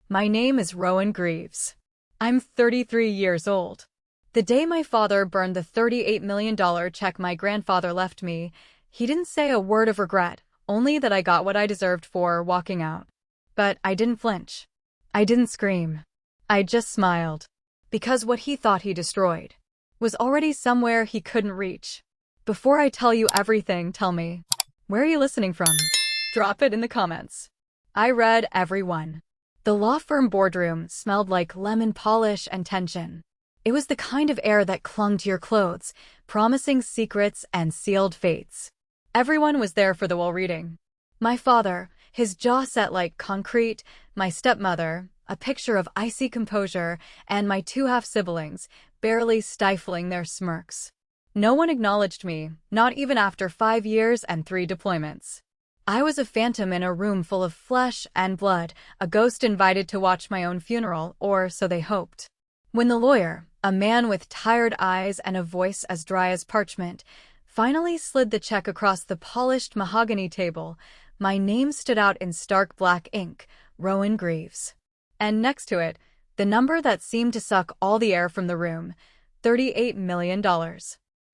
My name is Rowan Greavves. I'm 33 years old. The day my father burned the $38 million check my grandfather left me, he didn't say a word of regret, only that I got what I deserved for walking out. But I didn't flinch. I didn't scream. I just smiled. Because what he thought he destroyed was already somewhere he couldn't reach. Before I tell you everything, tell me, where are you listening from? Drop it in the comments. I read every one. The law firm boardroom smelled like lemon polish and tension. It was the kind of air that clung to your clothes, promising secrets and sealed fates. Everyone was there for the well reading. My father, his jaw set like concrete, my stepmother, a picture of icy composure, and my two half-siblings, barely stifling their smirks. No one acknowledged me, not even after 5 years and 3 deployments. I was a phantom in a room full of flesh and blood, a ghost invited to watch my own funeral, or so they hoped. When the lawyer, a man with tired eyes and a voice as dry as parchment, finally slid the check across the polished mahogany table, my name stood out in stark black ink, Rowan Greavves. And next to it, the number that seemed to suck all the air from the room, $38 million.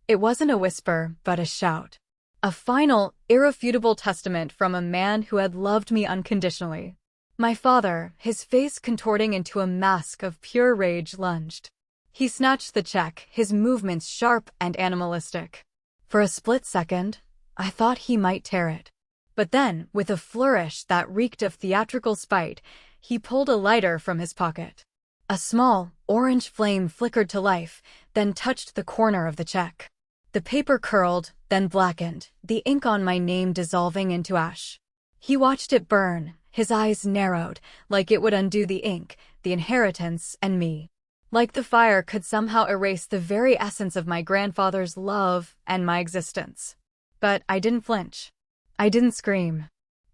It wasn't a whisper, but a shout. A final, irrefutable testament from a man who had loved me unconditionally. My father, his face contorting into a mask of pure rage, lunged. He snatched the check, his movements sharp and animalistic. For a split second, I thought he might tear it. But then, with a flourish that reeked of theatrical spite, he pulled a lighter from his pocket. A small, orange flame flickered to life, then touched the corner of the check. The paper curled, then blackened, the ink on my name dissolving into ash. He watched it burn, his eyes narrowed, like it would undo the ink, the inheritance, and me. Like the fire could somehow erase the very essence of my grandfather's love and my existence. But I didn't flinch. I didn't scream.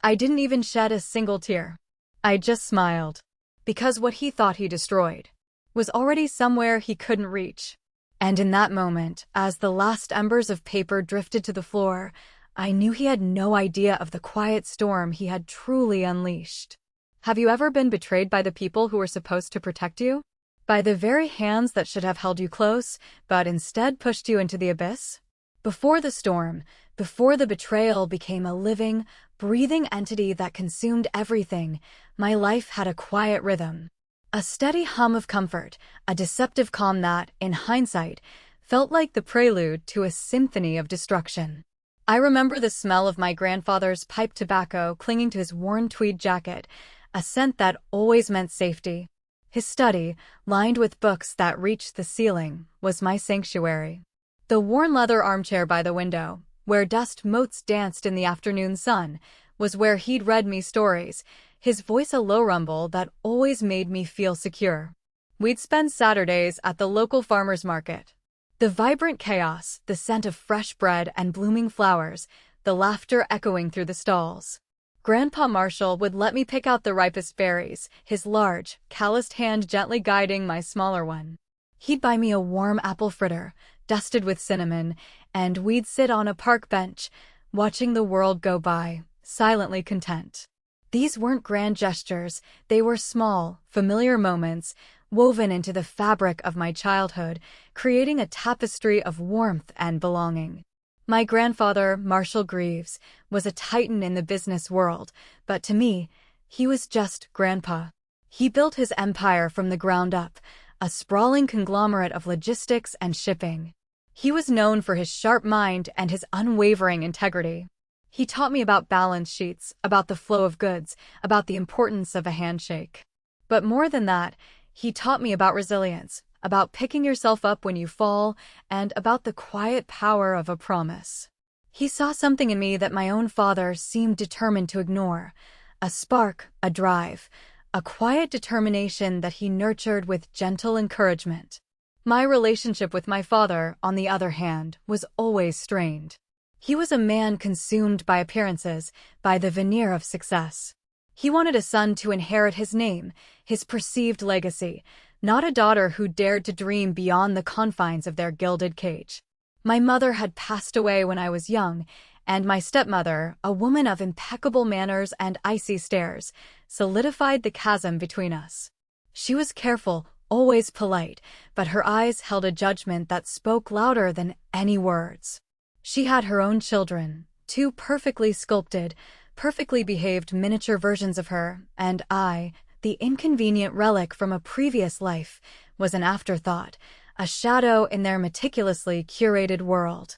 I didn't even shed a single tear. I just smiled. Because what he thought he destroyed was already somewhere he couldn't reach. And in that moment, as the last embers of paper drifted to the floor, I knew he had no idea of the quiet storm he had truly unleashed. Have you ever been betrayed by the people who were supposed to protect you? By the very hands that should have held you close, but instead pushed you into the abyss? Before the storm, before the betrayal became a living, breathing entity that consumed everything, my life had a quiet rhythm. A steady hum of comfort, a deceptive calm that, in hindsight, felt like the prelude to a symphony of destruction. I remember the smell of my grandfather's pipe tobacco clinging to his worn tweed jacket, a scent that always meant safety. His study, lined with books that reached the ceiling, was my sanctuary. The worn leather armchair by the window, where dust motes danced in the afternoon sun, was where he'd read me stories, his voice a low rumble that always made me feel secure. We'd spend Saturdays at the local farmer's market. The vibrant chaos, the scent of fresh bread and blooming flowers, the laughter echoing through the stalls. Grandpa Marshall would let me pick out the ripest berries, his large, calloused hand gently guiding my smaller one. He'd buy me a warm apple fritter, dusted with cinnamon, and we'd sit on a park bench, watching the world go by, silently content. These weren't grand gestures, they were small, familiar moments, woven into the fabric of my childhood, creating a tapestry of warmth and belonging. My grandfather, Marshall Greavves, was a titan in the business world, but to me, he was just Grandpa. He built his empire from the ground up, a sprawling conglomerate of logistics and shipping. He was known for his sharp mind and his unwavering integrity. He taught me about balance sheets, about the flow of goods, about the importance of a handshake. But more than that, he taught me about resilience, about picking yourself up when you fall, and about the quiet power of a promise. He saw something in me that my own father seemed determined to ignore, a spark, a drive, a quiet determination that he nurtured with gentle encouragement. My relationship with my father, on the other hand, was always strained. He was a man consumed by appearances, by the veneer of success. He wanted a son to inherit his name, his perceived legacy, not a daughter who dared to dream beyond the confines of their gilded cage. My mother had passed away when I was young, and my stepmother, a woman of impeccable manners and icy stares, solidified the chasm between us. She was careful, always polite, but her eyes held a judgment that spoke louder than any words. She had her own children, two perfectly sculpted, perfectly behaved miniature versions of her, and I, the inconvenient relic from a previous life, was an afterthought, a shadow in their meticulously curated world.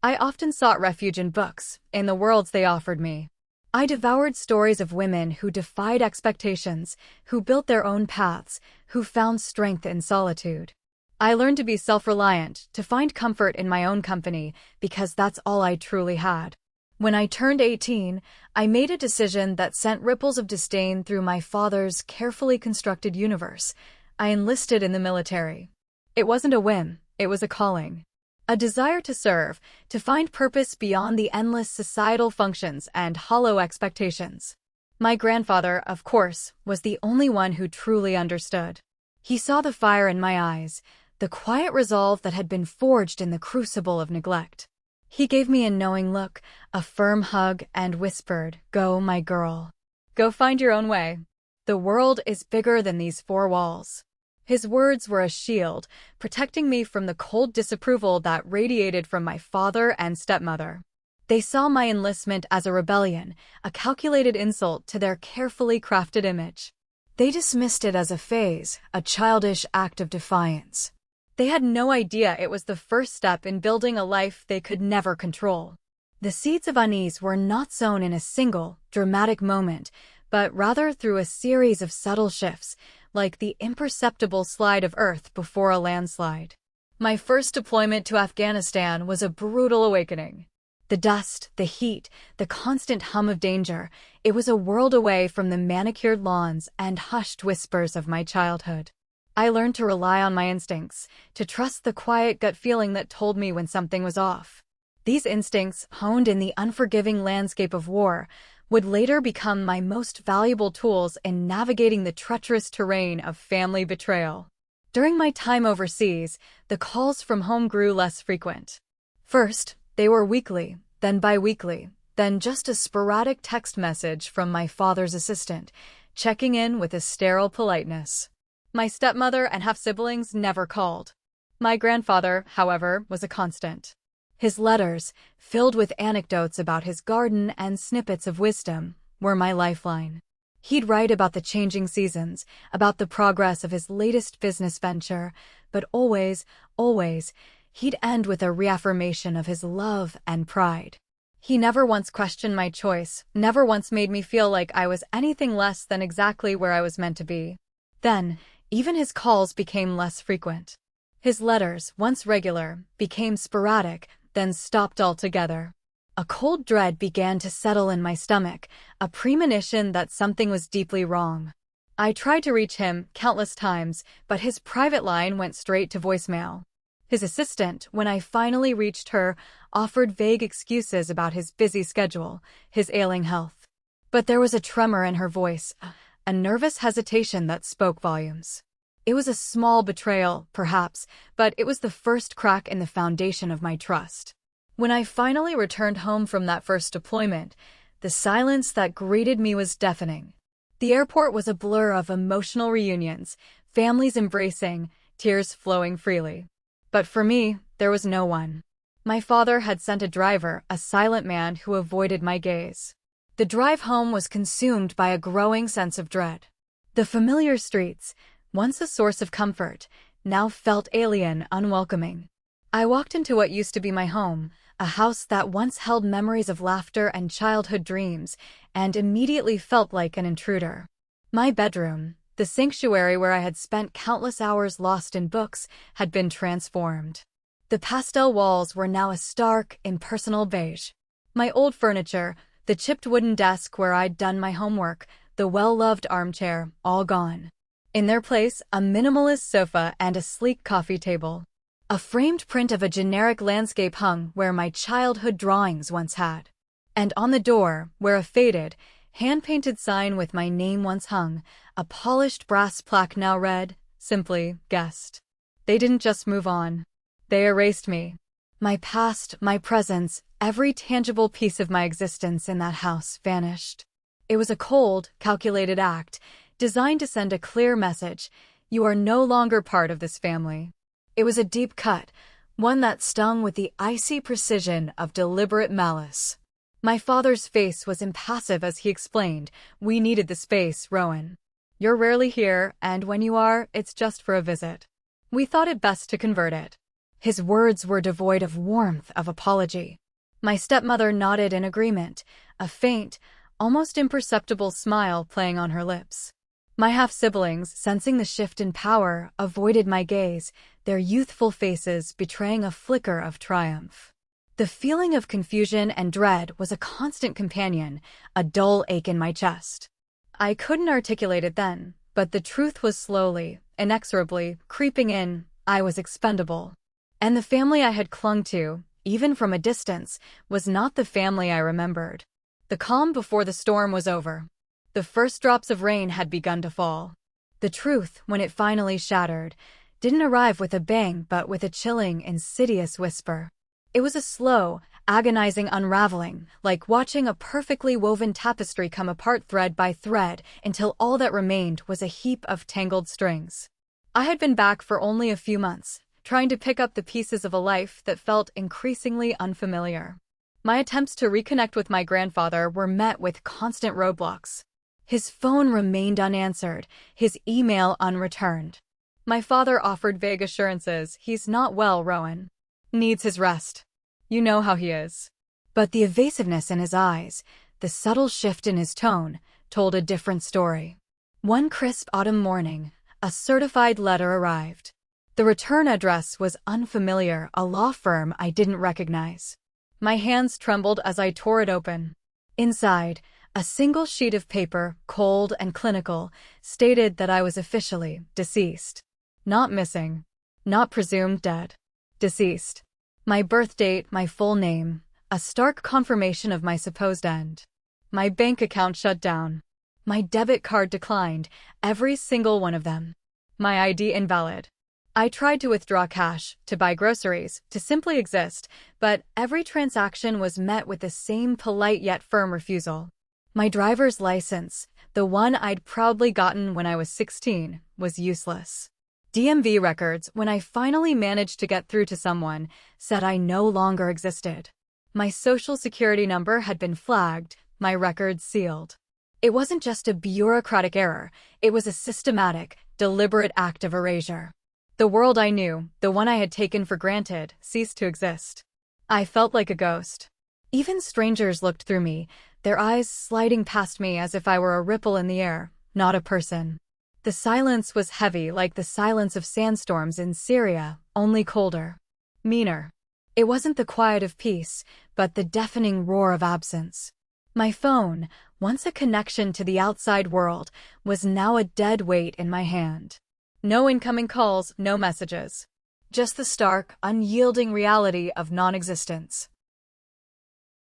I often sought refuge in books, in the worlds they offered me. I devoured stories of women who defied expectations, who built their own paths, who found strength in solitude. I learned to be self-reliant, to find comfort in my own company, because that's all I truly had. When I turned 18, I made a decision that sent ripples of disdain through my father's carefully constructed universe. I enlisted in the military. It wasn't a whim, it was a calling. A desire to serve, to find purpose beyond the endless societal functions and hollow expectations. My grandfather, of course, was the only one who truly understood. He saw the fire in my eyes, the quiet resolve that had been forged in the crucible of neglect. He gave me a knowing look, a firm hug, and whispered, "Go, my girl. Go find your own way. The world is bigger than these four walls." His words were a shield, protecting me from the cold disapproval that radiated from my father and stepmother. They saw my enlistment as a rebellion, a calculated insult to their carefully crafted image. They dismissed it as a phase, a childish act of defiance. They had no idea it was the first step in building a life they could never control. The seeds of unease were not sown in a single, dramatic moment, but rather through a series of subtle shifts, like the imperceptible slide of earth before a landslide. My first deployment to Afghanistan was a brutal awakening. The dust, the heat, the constant hum of danger, it was a world away from the manicured lawns and hushed whispers of my childhood. I learned to rely on my instincts, to trust the quiet gut feeling that told me when something was off. These instincts, honed in the unforgiving landscape of war, would later become my most valuable tools in navigating the treacherous terrain of family betrayal. During my time overseas, the calls from home grew less frequent. First, they were weekly, then bi-weekly, then just a sporadic text message from my father's assistant, checking in with a sterile politeness. My stepmother and half-siblings never called. My grandfather, however, was a constant. His letters, filled with anecdotes about his garden and snippets of wisdom, were my lifeline. He'd write about the changing seasons, about the progress of his latest business venture, but always, he'd end with a reaffirmation of his love and pride. He never once questioned my choice, never once made me feel like I was anything less than exactly where I was meant to be. Then, even his calls became less frequent. His letters, once regular, became sporadic, then stopped altogether. A cold dread began to settle in my stomach, a premonition that something was deeply wrong. I tried to reach him countless times, but his private line went straight to voicemail. His assistant, when I finally reached her, offered vague excuses about his busy schedule, his ailing health. But there was a tremor in her voice, a nervous hesitation that spoke volumes. It was a small betrayal, perhaps, but it was the first crack in the foundation of my trust. When I finally returned home from that first deployment, the silence that greeted me was deafening. The airport was a blur of emotional reunions, families embracing, tears flowing freely. But for me, there was no one. My father had sent a driver, a silent man who avoided my gaze. The drive home was consumed by a growing sense of dread. The familiar streets, once a source of comfort, now felt alien, unwelcoming. I walked into what used to be my home, a house that once held memories of laughter and childhood dreams, and immediately felt like an intruder. My bedroom, the sanctuary where I had spent countless hours lost in books, had been transformed. The pastel walls were now a stark, impersonal beige. My old furniture, the chipped wooden desk where I'd done my homework, the well-loved armchair, all gone. In their place, a minimalist sofa and a sleek coffee table. A framed print of a generic landscape hung where my childhood drawings once had. And on the door, where a faded, hand-painted sign with my name once hung, a polished brass plaque now read, simply, guest. They didn't just move on. They erased me. My past, my presence, every tangible piece of my existence in that house vanished. It was a cold, calculated act, designed to send a clear message: you are no longer part of this family. It was a deep cut, one that stung with the icy precision of deliberate malice. My father's face was impassive as he explained, "We needed the space, Rowan. You're rarely here, and when you are, it's just for a visit. We thought it best to convert it." His words were devoid of warmth, of apology. My stepmother nodded in agreement, a faint, almost imperceptible smile playing on her lips. My half-siblings, sensing the shift in power, avoided my gaze, their youthful faces betraying a flicker of triumph. The feeling of confusion and dread was a constant companion, a dull ache in my chest. I couldn't articulate it then, but the truth was slowly, inexorably, creeping in. I was expendable. And the family I had clung to, even from a distance, was not the family I remembered. The calm before the storm was over. The first drops of rain had begun to fall. The truth, when it finally shattered, didn't arrive with a bang but with a chilling, insidious whisper. It was a slow, agonizing unraveling, like watching a perfectly woven tapestry come apart thread by thread until all that remained was a heap of tangled strings. I had been back for only a few months, trying to pick up the pieces of a life that felt increasingly unfamiliar. My attempts to reconnect with my grandfather were met with constant roadblocks. His phone remained unanswered, his email unreturned. My father offered vague assurances: "He's not well, Rowan. Needs his rest. You know how he is." But the evasiveness in his eyes, the subtle shift in his tone, told a different story. One crisp autumn morning, a certified letter arrived. The return address was unfamiliar, a law firm I didn't recognize. My hands trembled as I tore it open. Inside, a single sheet of paper, cold and clinical, stated that I was officially deceased. Not missing. Not presumed dead. Deceased. My birth date, my full name, a stark confirmation of my supposed end. My bank account shut down. My debit card declined, every single one of them. My ID invalid. I tried to withdraw cash, to buy groceries, to simply exist, but every transaction was met with the same polite yet firm refusal. My driver's license, the one I'd proudly gotten when I was 16, was useless. DMV records, when I finally managed to get through to someone, said I no longer existed. My social security number had been flagged, my records sealed. It wasn't just a bureaucratic error, it was a systematic, deliberate act of erasure. The world I knew, the one I had taken for granted, ceased to exist. I felt like a ghost. Even strangers looked through me, their eyes sliding past me as if I were a ripple in the air, not a person. The silence was heavy, like the silence of sandstorms in Syria, only colder. Meaner. It wasn't the quiet of peace, but the deafening roar of absence. My phone, once a connection to the outside world, was now a dead weight in my hand. No incoming calls, no messages. Just the stark, unyielding reality of non-existence.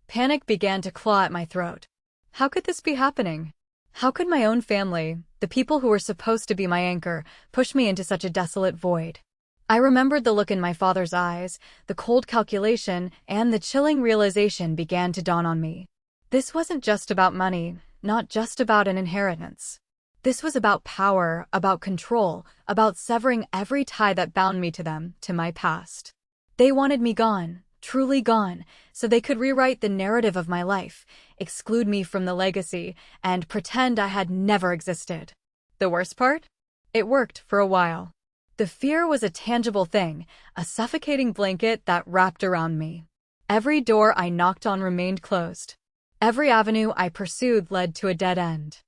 Panic began to claw at my throat. How could this be happening? How could my own family, the people who were supposed to be my anchor, push me into such a desolate void? I remembered the look in my father's eyes, the cold calculation, and the chilling realization began to dawn on me. This wasn't just about money, not just about an inheritance. This was about power, about control, about severing every tie that bound me to them, to my past. They wanted me gone, truly gone, so they could rewrite the narrative of my life, exclude me from the legacy, and pretend I had never existed. The worst part? It worked for a while. The fear was a tangible thing, a suffocating blanket that wrapped around me. Every door I knocked on remained closed. Every avenue I pursued led to a dead end.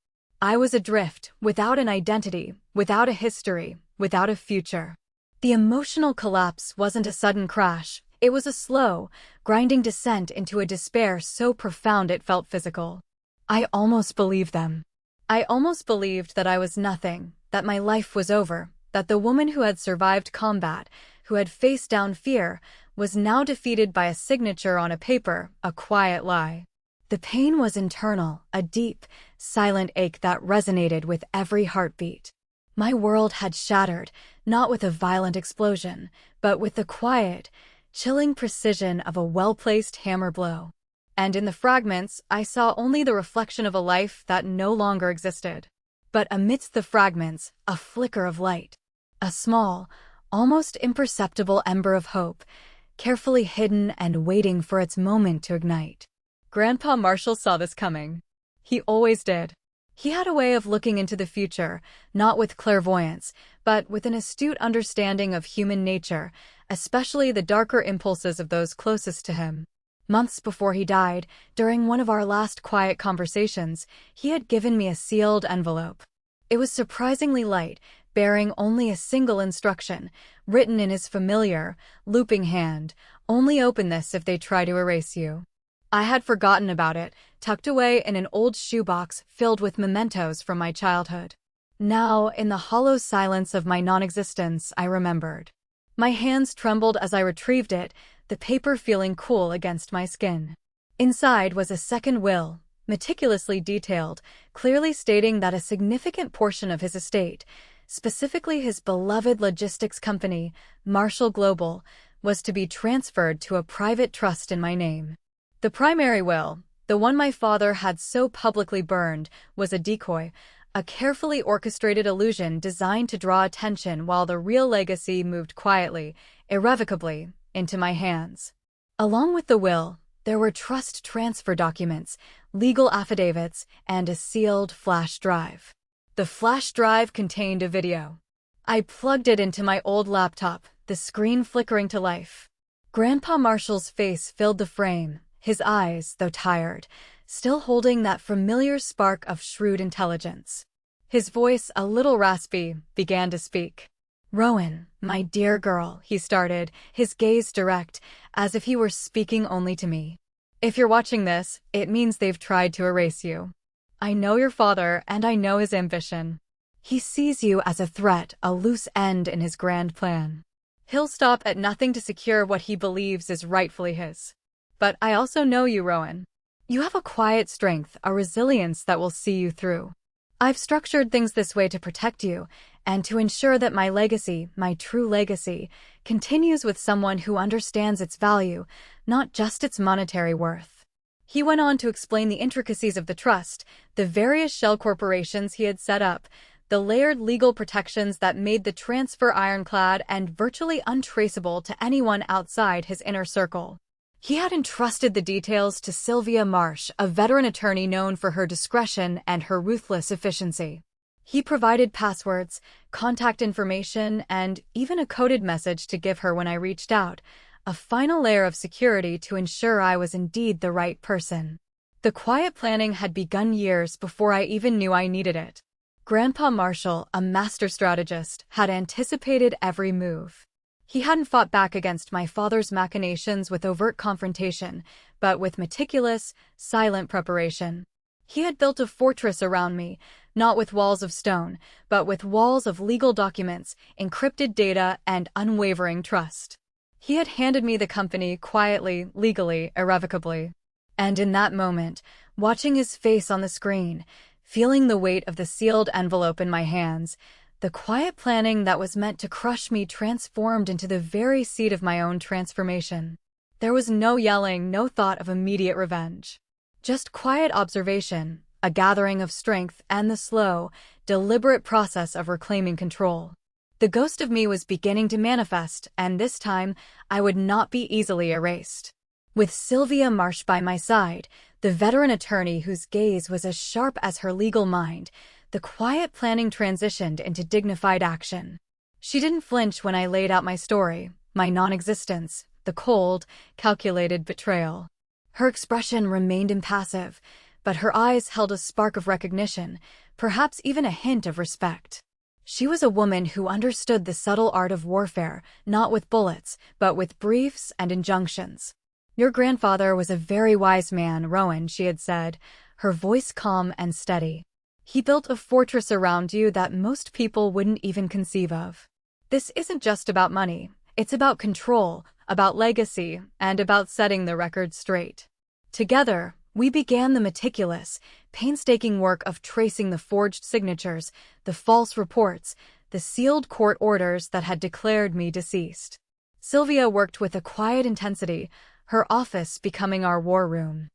I was adrift, without an identity, without a history, without a future. The emotional collapse wasn't a sudden crash. It was a slow, grinding descent into a despair so profound it felt physical. I almost believed them. I almost believed that I was nothing, that my life was over, that the woman who had survived combat, who had faced down fear, was now defeated by a signature on a paper, a quiet lie. The pain was internal, a deep, silent ache that resonated with every heartbeat. My world had shattered, not with a violent explosion, but with the quiet, chilling precision of a well-placed hammer blow. and in the fragments I saw only the reflection of a life that no longer existed. But amidst the fragments, a flicker of light. A small, almost imperceptible ember of hope, carefully hidden and waiting for its moment to ignite. Grandpa Marshall saw this coming. He always did. He had a way of looking into the future, not with clairvoyance, but with an astute understanding of human nature, especially the darker impulses of those closest to him. Months before he died, during one of our last quiet conversations, he had given me a sealed envelope. It was surprisingly light, bearing only a single instruction, written in his familiar, looping hand: "Only open this if they try to erase you." I had forgotten about it, tucked away in an old shoebox filled with mementos from my childhood. Now, in the hollow silence of my non-existence, I remembered. My hands trembled as I retrieved it, the paper feeling cool against my skin. Inside was a second will, meticulously detailed, clearly stating that a significant portion of his estate, specifically his beloved logistics company, Marshall Global, was to be transferred to a private trust in my name. The primary will, the one my father had so publicly burned, was a decoy, a carefully orchestrated illusion designed to draw attention while the real legacy moved quietly, irrevocably, into my hands. Along with the will, there were trust transfer documents, legal affidavits, and a sealed flash drive. The flash drive contained a video. I plugged it into my old laptop, the screen flickering to life. Grandpa Marshall's face filled the frame, his eyes, though tired, still holding that familiar spark of shrewd intelligence. His voice, a little raspy, began to speak. "Rowan, my dear girl," he started, his gaze direct, as if he were speaking only to me. "If you're watching this, it means they've tried to erase you. I know your father, and I know his ambition. He sees you as a threat, a loose end in his grand plan. He'll stop at nothing to secure what he believes is rightfully his. But I also know you, Rowan. You have a quiet strength, a resilience that will see you through. I've structured things this way to protect you, and to ensure that my legacy, my true legacy, continues with someone who understands its value, not just its monetary worth." He went on to explain the intricacies of the trust, the various shell corporations he had set up, the layered legal protections that made the transfer ironclad and virtually untraceable to anyone outside his inner circle. He had entrusted the details to Sylvia Marsh, a veteran attorney known for her discretion and her ruthless efficiency. He provided passwords, contact information, and even a coded message to give her when I reached out, a final layer of security to ensure I was indeed the right person. The quiet planning had begun years before I even knew I needed it. Grandpa Marshall, a master strategist, had anticipated every move. He hadn't fought back against my father's machinations with overt confrontation, but with meticulous, silent preparation. He had built a fortress around me, not with walls of stone, but with walls of legal documents, encrypted data, and unwavering trust. He had handed me the company quietly, legally, irrevocably. And in that moment, watching his face on the screen, feeling the weight of the sealed envelope in my hands, the quiet planning that was meant to crush me transformed into the very seed of my own transformation. There was no yelling, no thought of immediate revenge. Just quiet observation, a gathering of strength, and the slow, deliberate process of reclaiming control. The ghost of me was beginning to manifest, and this time, I would not be easily erased. With Sylvia Marsh by my side, the veteran attorney whose gaze was as sharp as her legal mind, the quiet planning transitioned into dignified action. She didn't flinch when I laid out my story, my non-existence, the cold, calculated betrayal. Her expression remained impassive, but her eyes held a spark of recognition, perhaps even a hint of respect. She was a woman who understood the subtle art of warfare, not with bullets, but with briefs and injunctions. "Your grandfather was a very wise man, Rowan," she had said, her voice calm and steady. "He built a fortress around you that most people wouldn't even conceive of. This isn't just about money. It's about control, about legacy, and about setting the record straight." Together, we began the meticulous, painstaking work of tracing the forged signatures, the false reports, the sealed court orders that had declared me deceased. Sylvia worked with a quiet intensity, her office becoming our war room.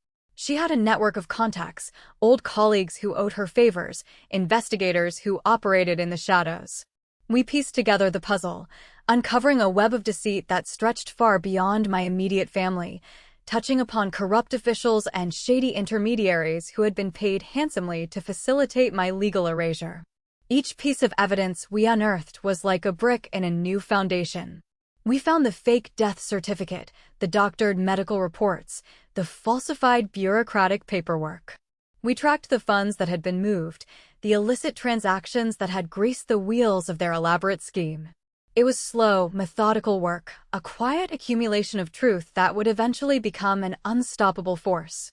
She had a network of contacts, old colleagues who owed her favors, investigators who operated in the shadows. We pieced together the puzzle, uncovering a web of deceit that stretched far beyond my immediate family, touching upon corrupt officials and shady intermediaries who had been paid handsomely to facilitate my legal erasure. Each piece of evidence we unearthed was like a brick in a new foundation. We found the fake death certificate, the doctored medical reports, the falsified bureaucratic paperwork. We tracked the funds that had been moved, the illicit transactions that had greased the wheels of their elaborate scheme. It was slow, methodical work, a quiet accumulation of truth that would eventually become an unstoppable force.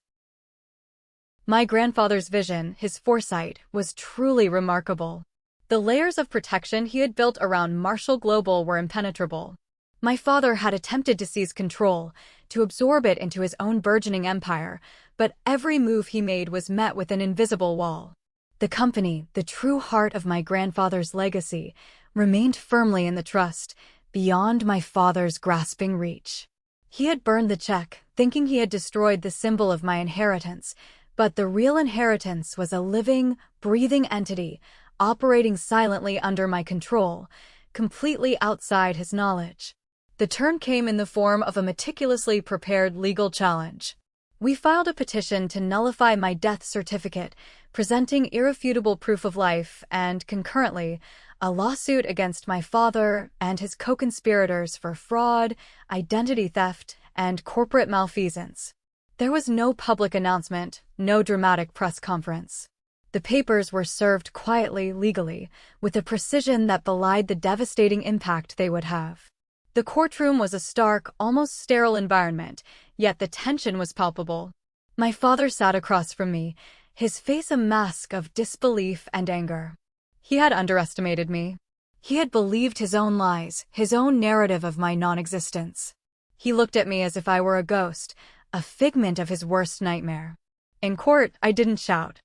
My grandfather's vision, his foresight, was truly remarkable. The layers of protection he had built around Marshall Global were impenetrable. My father had attempted to seize control, to absorb it into his own burgeoning empire, but every move he made was met with an invisible wall. The company, the true heart of my grandfather's legacy, remained firmly in the trust, beyond my father's grasping reach. He had burned the check, thinking he had destroyed the symbol of my inheritance, but the real inheritance was a living, breathing entity, operating silently under my control, completely outside his knowledge. The turn came in the form of a meticulously prepared legal challenge. We filed a petition to nullify my death certificate, presenting irrefutable proof of life, and, concurrently, a lawsuit against my father and his co-conspirators for fraud, identity theft, and corporate malfeasance. There was no public announcement, no dramatic press conference. The papers were served quietly, legally, with a precision that belied the devastating impact they would have. The courtroom was a stark, almost sterile environment, yet the tension was palpable. My father sat across from me, his face a mask of disbelief and anger. He had underestimated me. He had believed his own lies, his own narrative of my non-existence. He looked at me as if I were a ghost, a figment of his worst nightmare. In court, I didn't shout.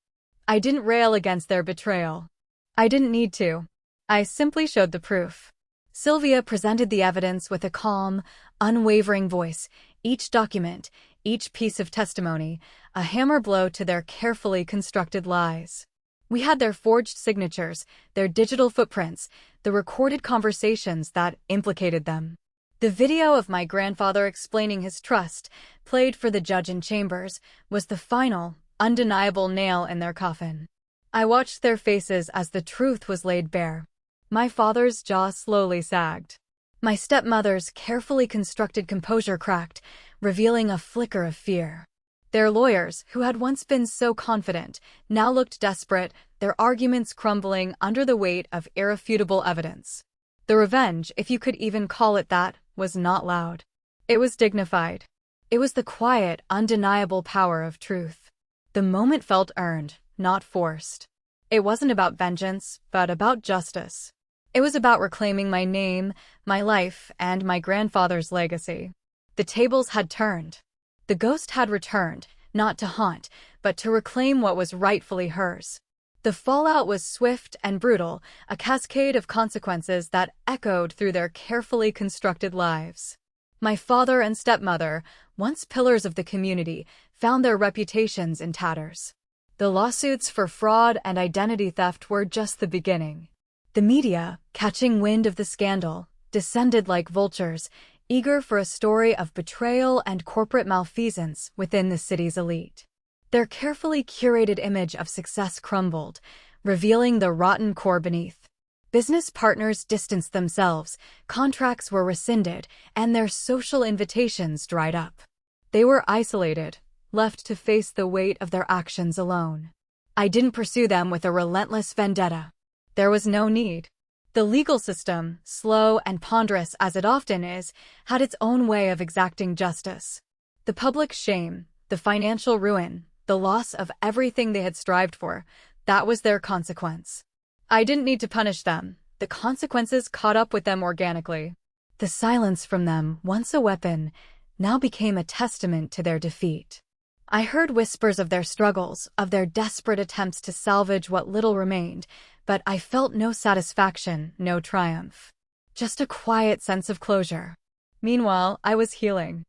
I didn't rail against their betrayal. I didn't need to. I simply showed the proof. Sylvia presented the evidence with a calm, unwavering voice, each document, each piece of testimony, a hammer blow to their carefully constructed lies. We had their forged signatures, their digital footprints, the recorded conversations that implicated them. The video of my grandfather explaining his trust, played for the judge in chambers, was the final, undeniable nail in their coffin. I watched their faces as the truth was laid bare. My father's jaw slowly sagged. My stepmother's carefully constructed composure cracked, revealing a flicker of fear. Their lawyers, who had once been so confident, now looked desperate, their arguments crumbling under the weight of irrefutable evidence. The revenge, if you could even call it that, was not loud. It was dignified. It was the quiet, undeniable power of truth. The moment felt earned, not forced. It wasn't about vengeance, but about justice. It was about reclaiming my name, my life, and my grandfather's legacy. The tables had turned. The ghost had returned, not to haunt, but to reclaim what was rightfully hers. The fallout was swift and brutal, a cascade of consequences that echoed through their carefully constructed lives. My father and stepmother, once pillars of the community, found their reputations in tatters. The lawsuits for fraud and identity theft were just the beginning. The media, catching wind of the scandal, descended like vultures, eager for a story of betrayal and corporate malfeasance within the city's elite. Their carefully curated image of success crumbled, revealing the rotten core beneath. Business partners distanced themselves, contracts were rescinded, and their social invitations dried up. They were isolated, left to face the weight of their actions alone. I didn't pursue them with a relentless vendetta. There was no need. The legal system, slow and ponderous as it often is, had its own way of exacting justice. The public shame, the financial ruin, the loss of everything they had strived for, that was their consequence. I didn't need to punish them. The consequences caught up with them organically. The silence from them, once a weapon, now became a testament to their defeat. I heard whispers of their struggles, of their desperate attempts to salvage what little remained, but I felt no satisfaction, no triumph. Just a quiet sense of closure. Meanwhile, I was healing.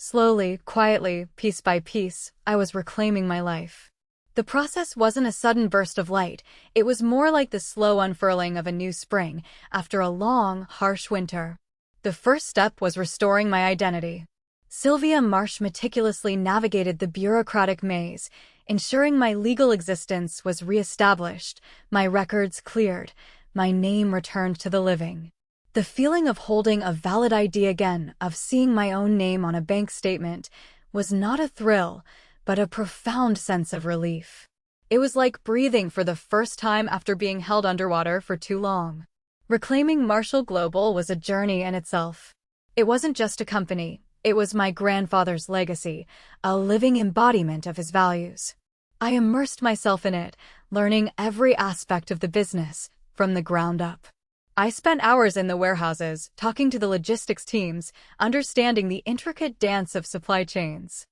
Slowly, quietly, piece by piece, I was reclaiming my life. The process wasn't a sudden burst of light, it was more like the slow unfurling of a new spring after a long, harsh winter. The first step was restoring my identity. Sylvia Marsh meticulously navigated the bureaucratic maze, ensuring my legal existence was re-established, my records cleared, my name returned to the living. The feeling of holding a valid ID again, of seeing my own name on a bank statement, was not a thrill, but a profound sense of relief. It was like breathing for the first time after being held underwater for too long. Reclaiming Marshall Global was a journey in itself. It wasn't just a company, it was my grandfather's legacy, a living embodiment of his values. I immersed myself in it, learning every aspect of the business, from the ground up. I spent hours in the warehouses, talking to the logistics teams, understanding the intricate dance of supply chains.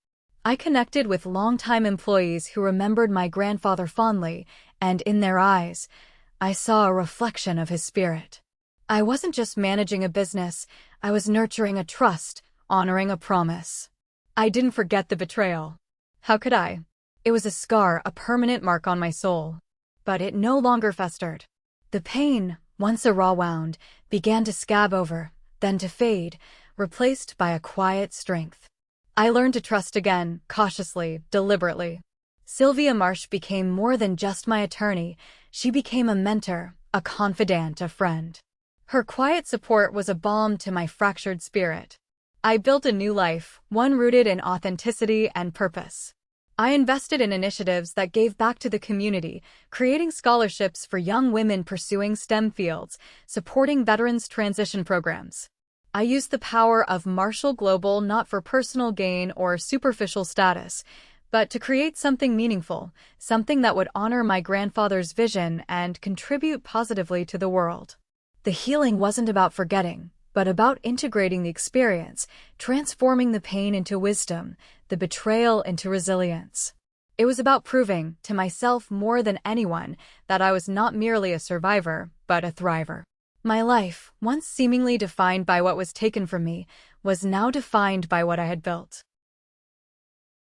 I connected with longtime employees who remembered my grandfather fondly, and in their eyes, I saw a reflection of his spirit. I wasn't just managing a business, I was nurturing a trust, honoring a promise. I didn't forget the betrayal. How could I? It was a scar, a permanent mark on my soul. But it no longer festered. The pain, once a raw wound, began to scab over, then to fade, replaced by a quiet strength. I learned to trust again, cautiously, deliberately. Sylvia Marsh became more than just my attorney. She became a mentor, a confidant, a friend. Her quiet support was a balm to my fractured spirit. I built a new life, one rooted in authenticity and purpose. I invested in initiatives that gave back to the community, creating scholarships for young women pursuing STEM fields, supporting veterans' transition programs. I used the power of Marshall Global not for personal gain or superficial status, but to create something meaningful, something that would honor my grandfather's vision and contribute positively to the world. The healing wasn't about forgetting, but about integrating the experience, transforming the pain into wisdom, the betrayal into resilience. It was about proving, to myself more than anyone, that I was not merely a survivor, but a thriver. My life, once seemingly defined by what was taken from me, was now defined by what I had built.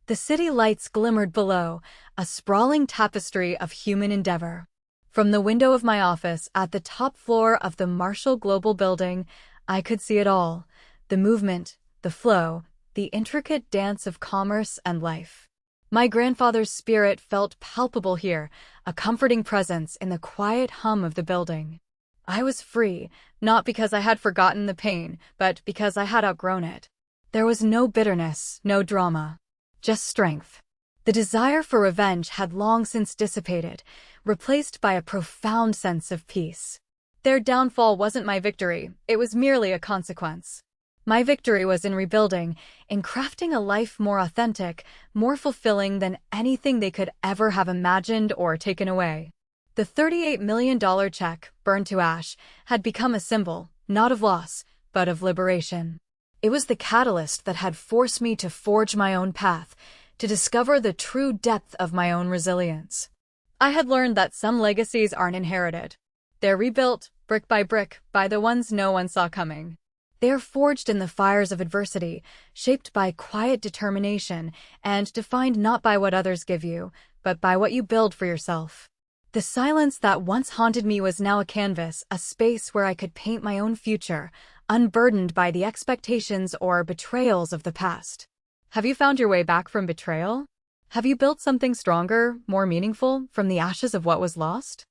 The city lights glimmered below, a sprawling tapestry of human endeavor. From the window of my office at the top floor of the Marshall Global building, I could see it all, the movement, the flow, the intricate dance of commerce and life. My grandfather's spirit felt palpable here, a comforting presence in the quiet hum of the building. I was free, not because I had forgotten the pain, but because I had outgrown it. There was no bitterness, no drama, just strength. The desire for revenge had long since dissipated, replaced by a profound sense of peace. Their downfall wasn't my victory, it was merely a consequence. My victory was in rebuilding, in crafting a life more authentic, more fulfilling than anything they could ever have imagined or taken away. The $38 million check, burned to ash, had become a symbol, not of loss, but of liberation. It was the catalyst that had forced me to forge my own path, to discover the true depth of my own resilience. I had learned that some legacies aren't inherited. They're rebuilt, brick by brick, by the ones no one saw coming. They are forged in the fires of adversity, shaped by quiet determination, and defined not by what others give you, but by what you build for yourself. The silence that once haunted me was now a canvas, a space where I could paint my own future, unburdened by the expectations or betrayals of the past. Have you found your way back from betrayal? Have you built something stronger, more meaningful, from the ashes of what was lost?